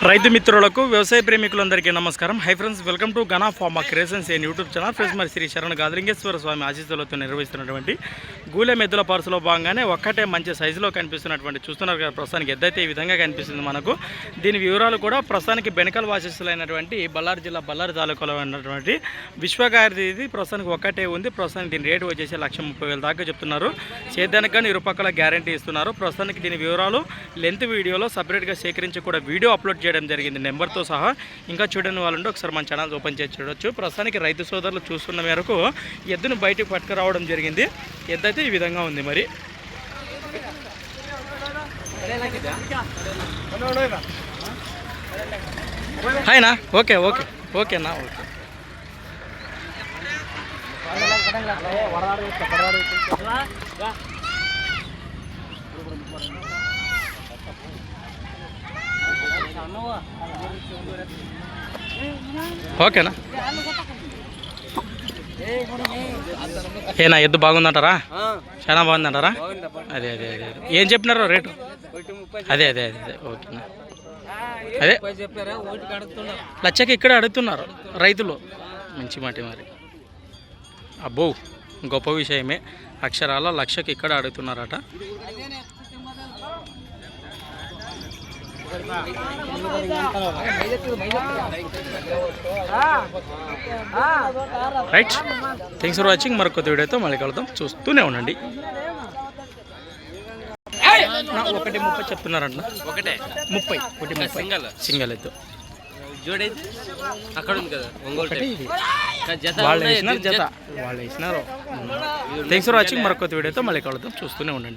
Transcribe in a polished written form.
రైతు మిత్రులకు వ్యవసాయ ప్రేమికులందరికీ నమస్కారం. Hi friends, welcome to Gana pharma creations and YouTube channel. Friends, మరి శ్రీ శరణ గాదలింగేశ్వర స్వామి ఆశీస్సులతో నిర్వహిస్తున్నటువంటి గూలెం ఎద్దుల పరుసులో భాగంగానే ఒక్కటే మంచి సైజులో కనిపిస్తున్నటువంటి చూస్తున్నారు కదా ప్రస్తుతానికి ఎద్దైతే ఈ విధంగా కనిపిస్తుంది మనకు. దీని వివరాలు కూడా ప్రస్తుతానికి బెనకల్ వాసిస్తులైనటువంటి బళ్ళారి జిల్లా బళ్ళారి తాలూకాలో ఉన్నటువంటి విశ్వగారి ఇది ప్రస్తుతానికి ఒక్కటే ఉంది. ప్రస్తుతానికి దీని రేటు వచ్చేసి 1,30,000 దాకా చెప్తున్నారు. సేద్యానికి కానీ ఇరుపక్కల గ్యారంటీ ఇస్తున్నారు. ప్రస్తుతానికి దీని వివరాలు లెంత్ వీడియోలో సపరేట్గా సేకరించి కూడా వీడియో అప్లోడ్ చేయడం జరిగింది నెంబర్తో సహా. ఇంకా చూడని వాళ్ళంటే ఒకసారి మన ఛానల్ ఓపెన్ చేసి చూడొచ్చు. ప్రస్తుతానికి రైతు సోదరులు చూస్తున్న మేరకు ఎద్దును బయటకు పట్టుకురావడం జరిగింది. ఎద్దు అయితే ఈ విధంగా ఉంది. మరి హాయ్నా, ఓకే ఓకే ఓకేనా, ఓకే. ఓకేనా, ఏనా ఎద్దు బాగుందంటారా? చాలా బాగుందంటారా? అదే అదే అదే ఏం చెప్పినారో రేటు? అదే అదే అదే అదే ఓకేనా. అదే లక్షకి ఇక్కడ అడుగుతున్నారు రైతులు. మంచి మాట మరి. అబ్బో, గొప్ప విషయమే. అక్షరాల లక్షకి ఇక్కడ అడుగుతున్నారట. Right, thanks for watching. మరొక వీడియోతో మళ్ళీ కలుద్దాం. చూస్తూనే ఉండండి. 1:30 చెప్తున్నారంట. 1:30 సింగల్ అయితే అక్కడ ఉంది కదా వాళ్ళు వేసినారు జత, వాళ్ళు వేసినారు. Thanks for watching. మరొక వీడియోతో మళ్ళీ కలుద్దాం. చూస్తూనే ఉండండి.